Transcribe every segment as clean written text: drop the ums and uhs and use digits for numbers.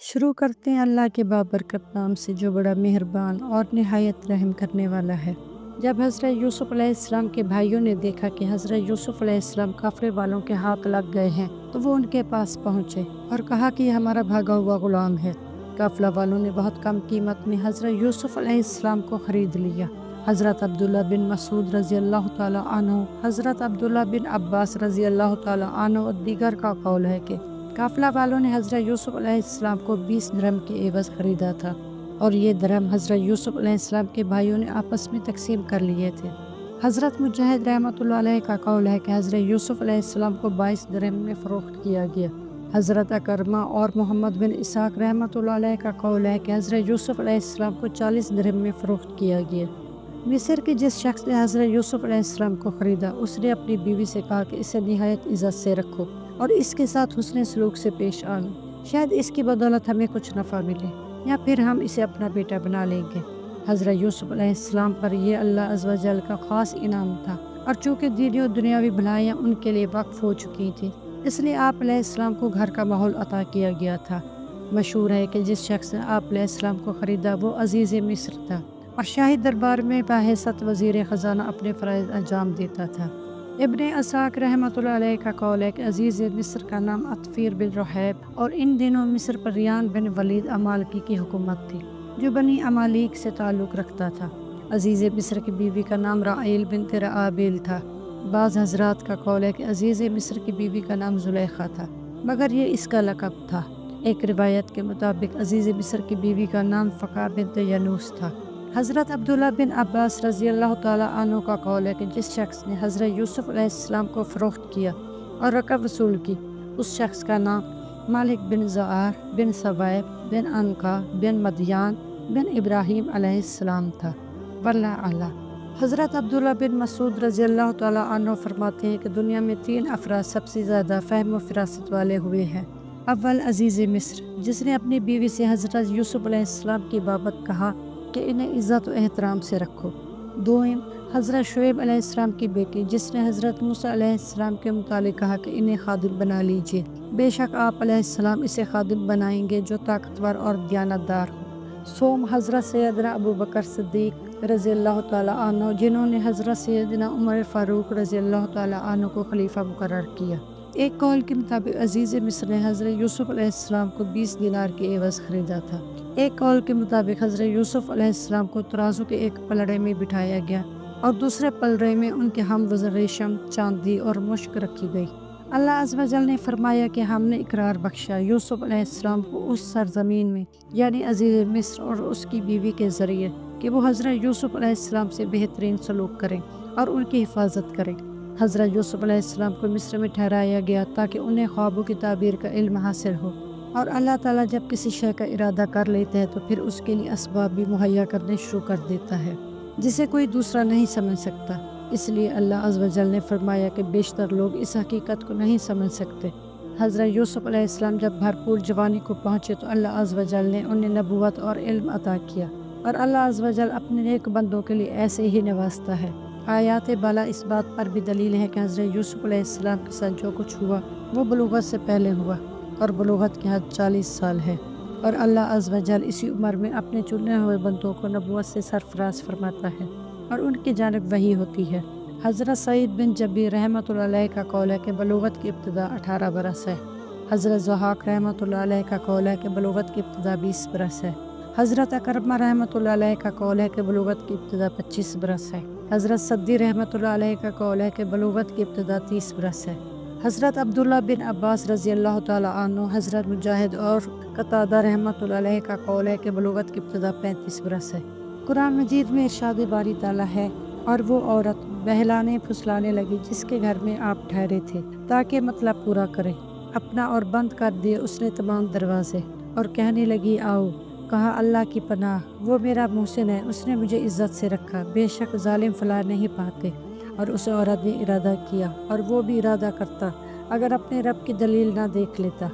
شروع کرتے ہیں اللہ کے بابرکت نام سے جو بڑا مہربان اور نہایت رحم کرنے والا ہے۔ جب حضرت یوسف علیہ السلام کے بھائیوں نے دیکھا کہ حضرت یوسف علیہ السلام قافلے والوں کے ہاتھ لگ گئے ہیں تو وہ ان کے پاس پہنچے اور کہا کہ یہ ہمارا بھاگا ہوا غلام ہے۔ قافلہ والوں نے بہت کم قیمت میں حضرت یوسف علیہ السلام کو خرید لیا۔ حضرت عبداللہ بن مسعود رضی اللہ تعالیٰ عنہ، حضرت عبداللہ بن عباس رضی اللہ تعالیٰ عنہ اور دیگر کا قول ہے کہ قافلہ والوں نے حضرت یوسف علیہ السلام کو 20 درہم کے عوض خریدا تھا، اور یہ درہم حضرت یوسف علیہ السلام کے بھائیوں نے آپس میں تقسیم کر لیے تھے۔ حضرت مجاہد رحمۃ اللہ علیہ کا قول ہے کہ حضرت یوسف علیہ السلام کو 22 درہم میں فروخت کیا گیا۔ حضرت اکرمہ اور محمد بن اسحاق رحمۃ اللہ علیہ کا قول ہے کہ حضرت یوسف علیہ السلام کو 40 درہم میں فروخت کیا گیا۔ مصر کے جس شخص نے حضرت یوسف علیہ السلام کو خریدا اس نے اپنی بیوی سے کہا کہ اسے نہایت عزت سے رکھو اور اس کے ساتھ حسن سلوک سے پیش آنا، شاید اس کی بدولت ہمیں کچھ نفع ملے یا پھر ہم اسے اپنا بیٹا بنا لیں گے۔ حضرت یوسف علیہ السلام پر یہ اللہ عز و جل کا خاص انعام تھا، اور چونکہ دینی و دنیاوی بھلائیاں ان کے لیے وقف ہو چکی تھیں اس لیے آپ علیہ السلام کو گھر کا ماحول عطا کیا گیا تھا۔ مشہور ہے کہ جس شخص نے آپ علیہ السلام کو خریدا وہ عزیز مصر تھا اور شاہی دربار میں بحیثیت وزیر خزانہ اپنے فرائض انجام دیتا تھا۔ ابن اسحاق رحمۃ اللہ علیہ کا قول ہے کہ عزیز مصر کا نام عطفیر بن رحیب، اور ان دنوں مصر پر ریان بن ولید امالکی کی حکومت تھی جو بنی امالیک سے تعلق رکھتا تھا۔ عزیز مصر کی بیوی کا نام رعیل بنت رعابیل تھا۔ بعض حضرات کا قول ہے کہ عزیز مصر کی بیوی کا نام زلیخا تھا، مگر یہ اس کا لقب تھا۔ ایک روایت کے مطابق عزیز مصر کی بیوی کا نام فقہ بنت ینوس تھا۔ حضرت عبداللہ بن عباس رضی اللہ تعالیٰ عنہ کا قول ہے کہ جس شخص نے حضرت یوسف علیہ السلام کو فروخت کیا اور رقم وصول کی اس شخص کا نام مالک بن زعار بن ثویب بن عنقا بن مدیان بن ابراہیم علیہ السلام تھا۔ واللہ اعلیٰ۔ حضرت عبداللہ بن مسعود رضی اللہ تعالیٰ عنہ فرماتے ہیں کہ دنیا میں 3 افراد سب سے زیادہ فہم و فراست والے ہوئے ہیں۔ اول عزیز مصر، جس نے اپنی بیوی سے حضرت یوسف علیہ السلام کی بابت کہا کہ انہیں عزت و احترام سے رکھو۔ دوم حضرت شعیب علیہ السلام کی بیٹی جس نے حضرت موسیٰ علیہ السلام کے متعلق کہا کہ انہیں خادم بنا لیجیے، بے شک آپ علیہ السلام اسے خادم بنائیں گے جو طاقتور اور دیانتدار ہو۔ سوم حضرت سیدنا ابو بکر صدیق رضی اللہ تعالیٰ عنہ، جنہوں نے حضرت سیدنا عمر فاروق رضی اللہ تعالیٰ عنہ کو خلیفہ مقرر کیا۔ ایک قول کے مطابق عزیز مصر نے حضرت یوسف علیہ السلام کو 20 دینار کے عوض خریدا تھا۔ ایک قول کے مطابق حضرت یوسف علیہ السلام کو ترازو کے ایک پلڑے میں بٹھایا گیا اور دوسرے پلڑے میں ان کے ہم وزن ریشم، چاندی اور مشک رکھی گئی۔ اللہ عز و جل نے فرمایا کہ ہم نے اقرار بخشا یوسف علیہ السلام کو اس سرزمین میں، یعنی عزیز مصر اور اس کی بیوی کے ذریعے، کہ وہ حضرت یوسف علیہ السلام سے بہترین سلوک کریں اور ان کی حفاظت کریں۔ حضرت یوسف علیہ السلام کو مصر میں ٹھہرایا گیا تاکہ انہیں خوابوں کی تعبیر کا علم حاصل ہو، اور اللہ تعالیٰ جب کسی شے کا ارادہ کر لیتا ہے تو پھر اس کے لیے اسباب بھی مہیا کرنے شروع کر دیتا ہے جسے کوئی دوسرا نہیں سمجھ سکتا۔ اس لیے اللہ عز و جل نے فرمایا کہ بیشتر لوگ اس حقیقت کو نہیں سمجھ سکتے۔ حضرت یوسف علیہ السلام جب بھرپور جوانی کو پہنچے تو اللہ عز و جل نے انہیں نبوت اور علم عطا کیا، اور اللہ عز و جل اپنے نیک بندوں کے لیے ایسے ہی نوازتا ہے۔ آیات بالا اس بات پر بھی دلیل ہے کہ حضرت یوسف علیہ السلام کے ساتھ جو کچھ ہوا وہ بلوغت سے پہلے ہوا، اور بلوغت کی حد 40 سال ہے، اور اللہ عز و جل اسی عمر میں اپنے چنے ہوئے بندوں کو نبوت سے سرفراز فرماتا ہے اور ان کی جانب وحی ہوتی ہے۔ حضرت سعید بن جبیر رحمۃ اللہ علیہ کا قول ہے کہ بلوغت کی ابتدا 18 برس ہے۔ حضرت ضحاک رحمۃ اللہ علیہ کا قول ہے کہ بلوغت کی ابتدا 20 برس ہے۔ حضرت اکرمہ رحمۃ اللہ علیہ کا قول ہے کہ بلوغت کی ابتدا 25 برس ہے۔ حضرت صدی رحمۃ اللہ علیہ کا قول ہے کہ بلوغت کی ابتدا 30 برس ہے۔ حضرت عبداللہ بن عباس رضی اللہ تعالیٰ عنہ، حضرت مجاہد اور قتادہ رحمۃ اللہ علیہ کا قول ہے کہ بلوغت کی ابتدا 35 برس ہے۔ قرآن مجید میں ارشاد باری تعالیٰ ہے، اور وہ عورت بہلانے پھسلانے لگی جس کے گھر میں آپ ٹھہرے تھے تاکہ مطلب پورا کرے، اپنا اور بند کر دیے اس نے تمام دروازے، اور کہنے لگی آؤ۔ کہا اللہ کی پناہ، وہ میرا محسن ہے، اس نے مجھے عزت سے رکھا، بے شک ظالم فلاح نہیں پاتے۔ اور اس عورت نے ارادہ کیا، اور وہ بھی ارادہ کرتا اگر اپنے رب کی دلیل نہ دیکھ لیتا،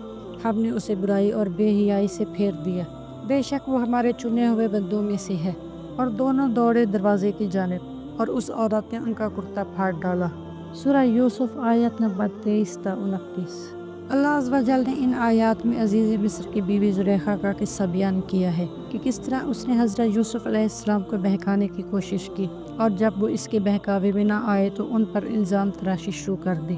ہم نے اسے برائی اور بے حیائی سے پھیر دیا، بے شک وہ ہمارے چنے ہوئے بندوں میں سے ہے۔ اور دونوں دوڑے دروازے کی جانب، اور اس عورت نے ان کا کرتا پھاڑ ڈالا۔ سورہ یوسف آیت نمبر 23 تا 29۔ اللہ عز و جل نے ان آیات میں عزیز مصر کی بیوی زلیخا کا قصہ بیان کیا ہے کہ کس طرح اس نے حضرت یوسف علیہ السلام کو بہکانے کی کوشش کی، اور جب وہ اس کے بہکاوے میں نہ آئے تو ان پر الزام تراشی شروع کر دی۔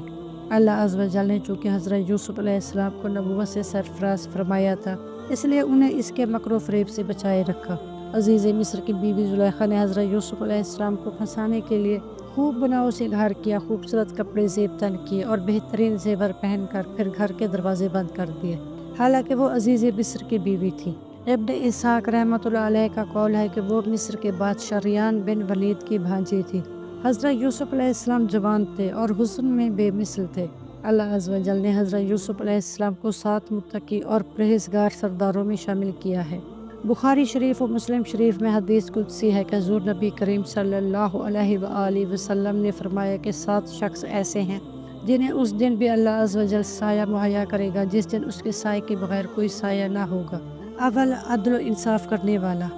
اللہ عز و جل نے چونکہ حضرت یوسف علیہ السلام کو نبوت سے سرفراز فرمایا تھا، اس لیے انہیں اس کے مکر و فریب سے بچائے رکھا۔ عزیز مصر کی بیوی زلیخا نے حضرت یوسف علیہ السلام کو پھنسانے کے لیے خوب بناؤ سے گھر کیا، خوبصورت کپڑے زیب تن کیے اور بہترین زیور پہن کر پھر گھر کے دروازے بند کر دیے، حالانکہ وہ عزیز مصر کی بیوی تھی۔ ابن اسحاق رحمۃ اللہ علیہ کا قول ہے کہ وہ مصر کے بادشاہ ریان بن ولید کی بھانجی تھی۔ حضرت یوسف علیہ السلام جوان تھے اور حسن میں بے مثل تھے۔ اللہ عز و جل نے حضرت یوسف علیہ السلام کو 7 متقی اور پرہیزگار سرداروں میں شامل کیا ہے۔ بخاری شریف و مسلم شریف میں حدیث قدسی ہے کہ حضور نبی کریم صلی اللہ علیہ وآلہ وسلم نے فرمایا کہ 7 شخص ایسے ہیں جنہیں اس دن بھی اللہ عز و جل سایہ مہیا کرے گا جس دن اس کے سائے کے بغیر کوئی سایہ نہ ہوگا۔ اول، عدل و انصاف کرنے والا۔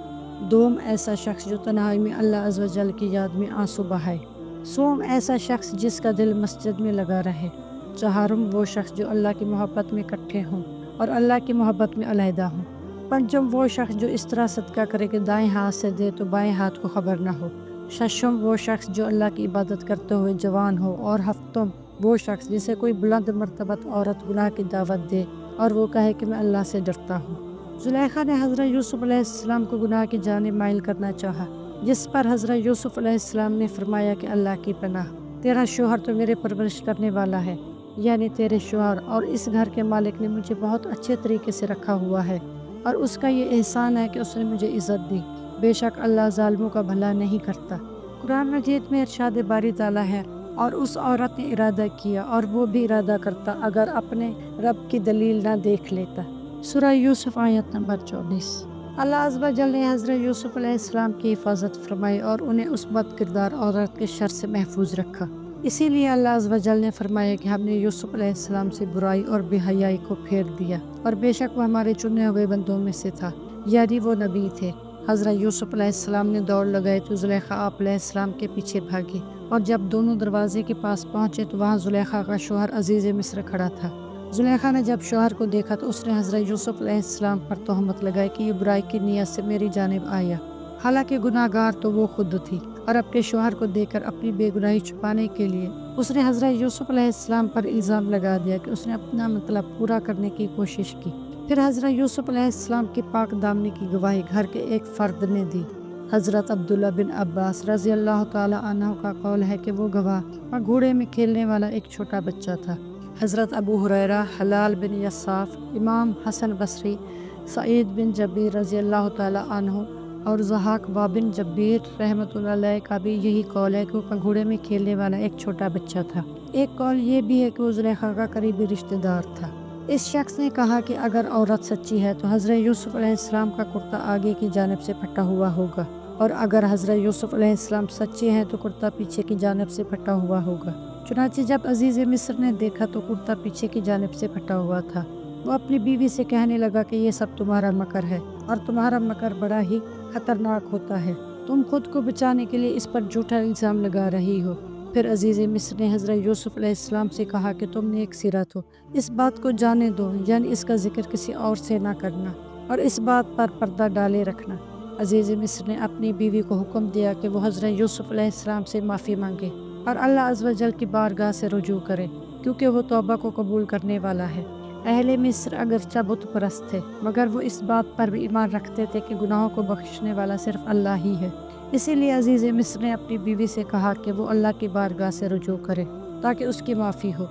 دوم، ایسا شخص جو تنہائی میں اللہ عز و جل کی یاد میں آنسو بہائے۔ سوم، ایسا شخص جس کا دل مسجد میں لگا رہے۔ چہارم، وہ شخص جو اللہ کی محبت میں اکٹھے ہوں اور اللہ کی محبت میں علیحدہ ہوں۔ پنجم، وہ شخص جو اس طرح صدقہ کرے کہ دائیں ہاتھ سے دے تو بائیں ہاتھ کو خبر نہ ہو۔ ششم، وہ شخص جو اللہ کی عبادت کرتے ہوئے جوان ہو۔ اور ہفتم، وہ شخص جسے کوئی بلند مرتبت عورت گناہ کی دعوت دے اور وہ کہے کہ میں اللہ سے ڈرتا ہوں۔ زلیخا نے حضرت یوسف علیہ السلام کو گناہ کی جانب مائل کرنا چاہا، جس پر حضرت یوسف علیہ السلام نے فرمایا کہ اللہ کی پناہ، تیرا شوہر تو میرے پرورش کرنے والا ہے، یعنی تیرے شوہر، اور اس گھر کے مالک نے مجھے بہت اچھے طریقے سے رکھا ہوا ہے، اور اس کا یہ احسان ہے کہ اس نے مجھے عزت دی۔ بے شک اللہ ظالموں کا بھلا نہیں کرتا۔ قرآن مجید میں ارشاد باری تعالیٰ ہے، اور اس عورت نے ارادہ کیا اور وہ بھی ارادہ کرتا اگر اپنے رب کی دلیل نہ دیکھ لیتا۔ سورہ یوسف آیت نمبر 24۔ اللہ عز و جل نے حضرت یوسف علیہ السلام کی حفاظت فرمائی اور انہیں اس بد کردار عورت کے شر سے محفوظ رکھا۔ اسی لیے اللہ عز و جل نے فرمایا کہ ہم نے یوسف علیہ السلام سے برائی اور بے حیائی کو پھیر دیا، اور بے شک وہ ہمارے چنے ہوئے بندوں میں سے تھا، یعنی وہ نبی تھے۔ حضرت یوسف علیہ السلام نے دوڑ لگائی تو زلیخا آپ علیہ السلام کے پیچھے بھاگی، اور جب دونوں دروازے کے پاس پہنچے تو وہاں زلیخا کا شوہر عزیز مصر کھڑا تھا۔ زلیخا نے جب شوہر کو دیکھا تو اس نے حضرت یوسف علیہ السلام پر تہمت لگائی کہ یہ برائی کی نیت سے میری جانب آیا، حالانکہ گناہ گار تو وہ خود تھی، اور اپنے شوہر کو دیکھ کر اپنی بے گناہی چھپانے کے لیے اس نے حضرت یوسف علیہ السلام پر الزام لگا دیا کہ اس نے اپنا مطلب پورا کرنے کی کوشش کی۔ پھر حضرت یوسف علیہ السلام کی پاک دامنی کی گواہی گھر کے ایک فرد نے دی۔ حضرت عبداللہ بن عباس رضی اللہ تعالی عنہ کا قول ہے کہ وہ گواہ اور گھوڑے میں کھیلنے والا ایک چھوٹا بچہ تھا۔ حضرت ابو ہریرہ، حلال بن یصاف، امام حسن بصری، سعید بن جبیر رضی اللہ تعالی عنہ اور ضحاک بن جبیر رحمۃ اللہ علیہ کا بھی یہی قول ہے کہ وہ گھوڑے میں کھیلنے والا ایک چھوٹا بچہ تھا۔ ایک قول یہ بھی ہے کہ وہ زلیخا کا قریبی رشتہ دار تھا۔ اس شخص نے کہا کہ اگر عورت سچی ہے تو حضرت یوسف علیہ السلام کا کرتا آگے کی جانب سے پھٹا ہوا ہوگا، اور اگر حضرت یوسف علیہ السلام سچے ہیں تو کرتا پیچھے کی جانب سے پھٹا ہوا ہوگا۔ چنانچہ جب عزیز مصر نے دیکھا تو کرتا پیچھے کی جانب سے پھٹا ہوا تھا۔ وہ اپنی بیوی سے کہنے لگا کہ یہ سب تمہارا مکر ہے، اور تمہارا مکر بڑا ہی خطرناک ہوتا ہے، تم خود کو بچانے کے لیے اس پر جھوٹا الزام لگا رہی ہو۔ پھر عزیز مصر نے حضرت یوسف علیہ السلام سے کہا کہ تم نیک سیرت ہو، اس بات کو جانے دو، یعنی اس کا ذکر کسی اور سے نہ کرنا، اور اس بات پر پردہ ڈالے رکھنا۔ عزیز مصر نے اپنی بیوی کو حکم دیا کہ وہ حضرت یوسف علیہ السلام سے معافی مانگے اور اللہ عز و جل کی بارگاہ سے رجوع کرے، کیونکہ وہ توبہ کو قبول کرنے والا ہے۔ اہل مصر اگرچہ بت پرست تھے، مگر وہ اس بات پر بھی ایمان رکھتے تھے کہ گناہوں کو بخشنے والا صرف اللہ ہی ہے۔ اسی لیے عزیز مصر نے اپنی بیوی سے کہا کہ وہ اللہ کی بارگاہ سے رجوع کرے تاکہ اس کی معافی ہو۔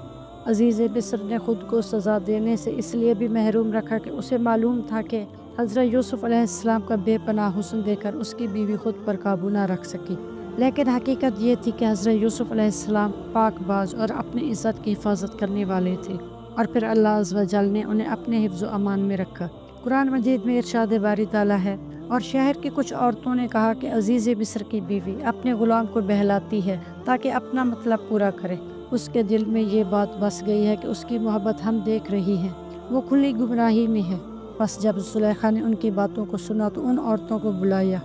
عزیز مصر نے خود کو سزا دینے سے اس لیے بھی محروم رکھا کہ اسے معلوم تھا کہ حضرت یوسف علیہ السلام کا بے پناہ حسن دے کر اس کی بیوی خود پر قابو نہ رکھ سکی، لیکن حقیقت یہ تھی کہ حضرت یوسف علیہ السلام پاک باز اور اپنی عزت کی حفاظت کرنے والے تھے، اور پھر اللہ عز و جل نے انہیں اپنے حفظ و امان میں رکھا۔ قرآن مجید میں ارشاد باری تعالیٰ ہے، اور شہر کی کچھ عورتوں نے کہا کہ عزیز مصر کی بیوی اپنے غلام کو بہلاتی ہے تاکہ اپنا مطلب پورا کرے، اس کے دل میں یہ بات بس گئی ہے کہ اس کی محبت ہم دیکھ رہی ہیں، وہ کھلی گمراہی میں ہے۔ بس جب زلیخا نے ان کی باتوں کو سنا تو ان عورتوں کو بلایا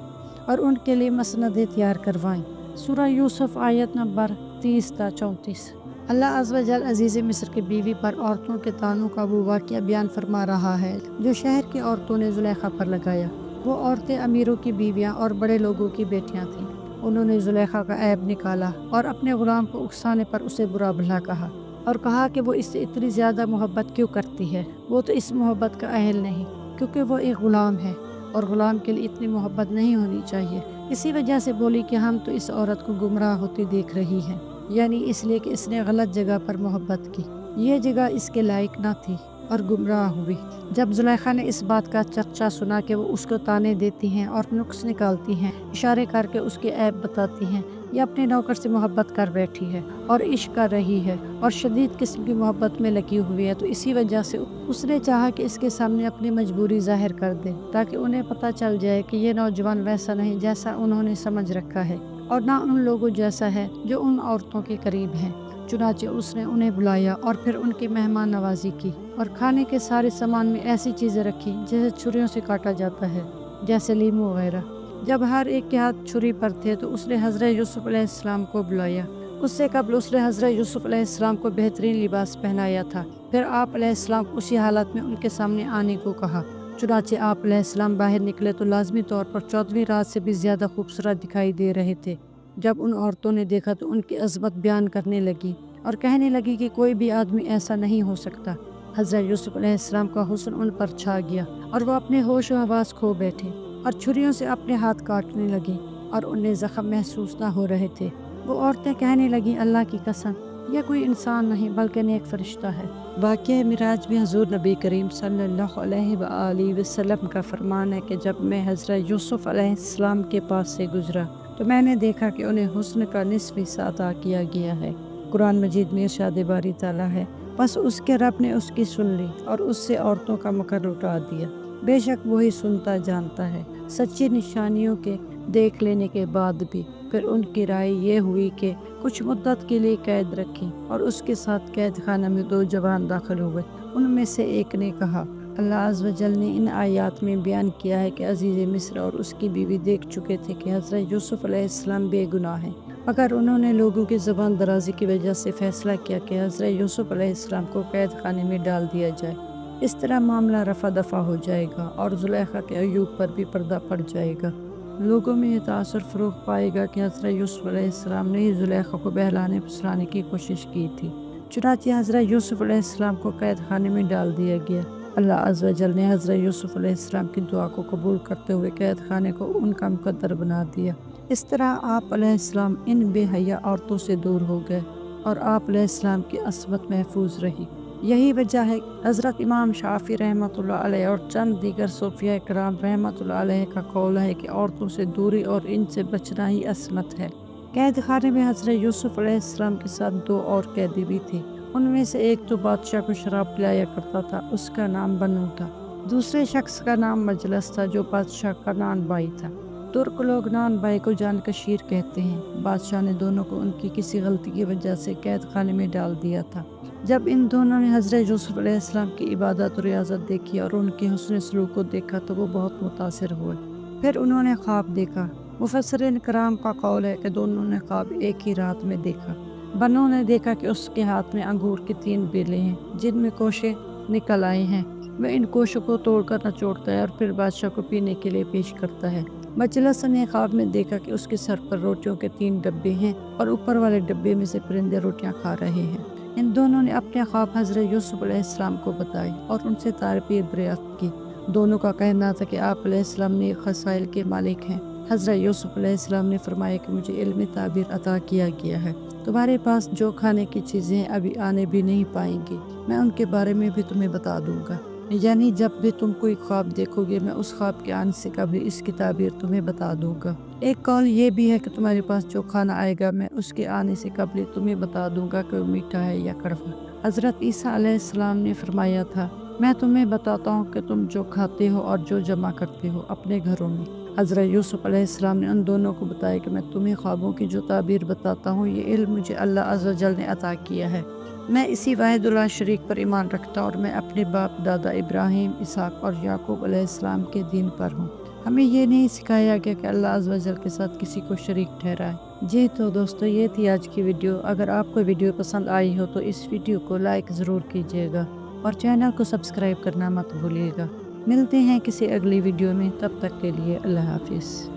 اور ان کے لیے مسندیں تیار کروائیں۔ سورہ یوسف آیت نمبر 30 تا 34۔ اللہ عز و جل عزیز مصر کی بیوی پر عورتوں کے طعنوں کا وہ واقعہ بیان فرما رہا ہے جو شہر کی عورتوں نے زلیخا پر لگایا۔ وہ عورتیں امیروں کی بیویاں اور بڑے لوگوں کی بیٹیاں تھیں۔ انہوں نے زلیخا کا عیب نکالا اور اپنے غلام کو اکسانے پر اسے برا بھلا کہا اور کہا کہ وہ اس سے اتنی زیادہ محبت کیوں کرتی ہے، وہ تو اس محبت کا اہل نہیں، کیونکہ وہ ایک غلام ہے اور غلام کے لیے اتنی محبت نہیں ہونی چاہیے۔ اسی وجہ سے بولی کہ ہم تو اس عورت کو گمراہ ہوتی دیکھ رہی ہیں، یعنی اس لیے کہ اس نے غلط جگہ پر محبت کی، یہ جگہ اس کے لائق نہ تھی اور گمراہ ہوئی۔ جب زلیخا نے اس بات کا چرچا سنا کہ وہ اس کو طعنے دیتی ہیں اور نقص نکالتی ہیں، اشارے کر کے اس کے عیب بتاتی ہیں، یہ اپنے نوکر سے محبت کر بیٹھی ہے اور عشق کر رہی ہے اور شدید قسم کی محبت میں لگی ہوئی ہے، تو اسی وجہ سے اس نے چاہا کہ اس کے سامنے اپنی مجبوری ظاہر کر دے تاکہ انہیں پتہ چل جائے کہ یہ نوجوان ویسا نہیں جیسا انہوں نے سمجھ رکھا ہے اور نہ ان لوگوں جیسا ہے جو ان عورتوں کے قریب ہیں۔ چنانچہ اس نے انہیں بلایا اور پھر ان کی مہمان نوازی کی اور کھانے کے سارے سامان میں ایسی چیزیں رکھی جیسے چھریوں سے کاٹا جاتا ہے، جیسے لیمو وغیرہ۔ جب ہر ایک کے ہاتھ چھری پر تھے تو اس نے حضرت یوسف علیہ السلام کو بلایا۔ اس سے قبل اس نے حضرت یوسف علیہ السلام کو بہترین لباس پہنایا تھا۔ پھر آپ علیہ السلام کو اسی حالت میں ان کے سامنے آنے کو کہا۔ چنانچہ آپ علیہ السلام باہر نکلے تو لازمی طور پر 14ویں رات سے بھی زیادہ خوبصورت دکھائی دے رہے تھے۔ جب ان عورتوں نے دیکھا تو ان کی عظمت بیان کرنے لگی اور کہنے لگی کہ کوئی بھی آدمی ایسا نہیں ہو سکتا۔ حضرت یوسف علیہ السلام کا حسن ان پر چھا گیا اور وہ اپنے ہوش و حواس کھو بیٹھے اور چھریوں سے اپنے ہاتھ کاٹنے لگے اور انہیں زخم محسوس نہ ہو رہے تھے۔ وہ عورتیں کہنے لگیں، اللہ کی قسم، یہ کوئی انسان نہیں بلکہ نیک فرشتہ ہے۔ واقعہ معراج میں حضور نبی کریم صلی اللہ علیہ وآلہ وسلم کا فرمان ہے کہ جب میں حضرت یوسف علیہ السلام کے پاس سے گزرا تو میں نے دیکھا کہ انہیں حسن کا نصف حصہ عطا کیا گیا ہے۔ قرآن مجید میں ارشاد باری تعالیٰ ہے، بس اس کے رب نے اس کی سن لی اور اس سے عورتوں کا مکر اٹھا دیا، بے شک وہی سنتا جانتا ہے۔ سچی نشانیوں کے دیکھ لینے کے بعد بھی پھر ان کی رائے یہ ہوئی کہ کچھ مدت کے لیے قید رکھیں، اور اس کے ساتھ قید خانہ میں 2 جوان داخل ہوئے۔ ان میں سے ایک نے کہا، اللہ عز و جل نے ان آیات میں بیان کیا ہے کہ عزیز مصر اور اس کی بیوی دیکھ چکے تھے کہ حضرت یوسف علیہ السلام بے گناہ ہیں، مگر انہوں نے لوگوں کی زبان درازی کی وجہ سے فیصلہ کیا کہ حضرت یوسف علیہ السلام کو قید خانے میں ڈال دیا جائے۔ اس طرح معاملہ رفع دفع ہو جائے گا اور زلیخا کے عیوب پر بھی پردہ پڑ جائے گا۔ لوگوں میں یہ تاثر فروغ پائے گا کہ حضرت یوسف علیہ السلام نے ہی زلیخا کو بہلانے پھسلانے کی کوشش کی تھی۔ چنانچہ حضرت یوسف علیہ السلام کو قید خانے میں ڈال دیا گیا۔ اللہ عز و جل نے حضرت یوسف علیہ السلام کی دعا کو قبول کرتے ہوئے قید خانے کو ان کا مقدر بنا دیا۔ اس طرح آپ علیہ السلام ان بے حیا عورتوں سے دور ہو گئے اور آپ علیہ السلام کی عصمت محفوظ رہی۔ یہی وجہ ہے کہ حضرت امام شافعی رحمۃ اللہ علیہ اور چند دیگر صوفیاء کرام رحمۃ اللہ علیہ کا قول ہے کہ عورتوں سے دوری اور ان سے بچنا ہی عصمت ہے۔ قید خانے میں حضرت یوسف علیہ السلام کے ساتھ 2 اور قیدی بھی تھے۔ ان میں سے ایک تو بادشاہ کو شراب پلایا کرتا تھا، اس کا نام بنو تھا۔ دوسرے شخص کا نام مجلس تھا جو بادشاہ کا نان بھائی تھا۔ ترک لوگ نان بھائی کو جان کشیر کہتے ہیں۔ بادشاہ نے دونوں کو ان کی کسی غلطی کی وجہ سے قید خانے میں ڈال دیا تھا۔ جب ان دونوں نے حضرت یوسف علیہ السلام کی عبادت و ریاضت دیکھی اور ان کے حسن سلوک کو دیکھا تو وہ بہت متاثر ہوئے۔ پھر انہوں نے خواب دیکھا۔ مفسرین کرام کا قول ہے کہ دونوں نے خواب ایک ہی رات میں دیکھا۔ بنو نے دیکھا کہ اس کے ہاتھ میں انگور کی 3 بیلیں ہیں جن میں کوشے نکل آئے ہیں۔ وہ ان کوشوں کو توڑ کر نچوڑتا ہے اور پھر بادشاہ کو پینے کے لیے پیش کرتا ہے۔ مجلس نے خواب میں دیکھا کہ اس کے سر پر روٹیوں کے 3 ڈبے ہیں اور اوپر والے ڈبے میں سے پرندے روٹیاں کھا رہے ہیں۔ ان دونوں نے اپنے خواب حضرت یوسف علیہ السلام کو بتائے اور ان سے تعبیر دریافت کی۔ دونوں کا کہنا تھا کہ آپ علیہ السلام نے خصائل کے مالک ہیں۔ حضرت یوسف علیہ السلام نے فرمایا کہ مجھے علم تعبیر عطا کیا گیا ہے، تمہارے پاس جو کھانے کی چیزیں ابھی آنے بھی نہیں پائیں گی، میں ان کے بارے میں بھی تمہیں بتا دوں گا۔ یعنی جب بھی تم کوئی خواب دیکھو گے میں اس خواب کے آنے سے قبل اس کی تعبیر تمہیں بتا دوں گا۔ ایک قول یہ بھی ہے کہ تمہارے پاس جو کھانا آئے گا میں اس کے آنے سے قبل تمہیں بتا دوں گا کہ وہ میٹھا ہے یا کڑوا۔ حضرت عیسیٰ علیہ السلام نے فرمایا تھا، میں تمہیں بتاتا ہوں کہ تم جو کھاتے ہو اور جو جمع کرتے ہو اپنے گھروں میں۔ حضرت یوسف علیہ السلام نے ان دونوں کو بتایا کہ میں تمہیں خوابوں کی جو تعبیر بتاتا ہوں یہ علم مجھے اللہ عز و جل نے عطا کیا ہے۔ میں اسی واحد اللہ شریک پر ایمان رکھتا ہوں اور میں اپنے باپ دادا ابراہیم، اسحاق اور یعقوب علیہ السلام کے دین پر ہوں۔ ہمیں یہ نہیں سکھایا گیا کہ اللہ عز و جل کے ساتھ کسی کو شریک ٹھہرائے۔ جی تو دوستو یہ تھی آج کی ویڈیو۔ اگر آپ کو ویڈیو پسند آئی ہو تو اس ویڈیو کو لائک ضرور کیجیے گا اور چینل کو سبسکرائب کرنا مت بھولیے گا۔ ملتے ہیں کسی اگلی ویڈیو میں، تب تک کے لیے اللہ حافظ۔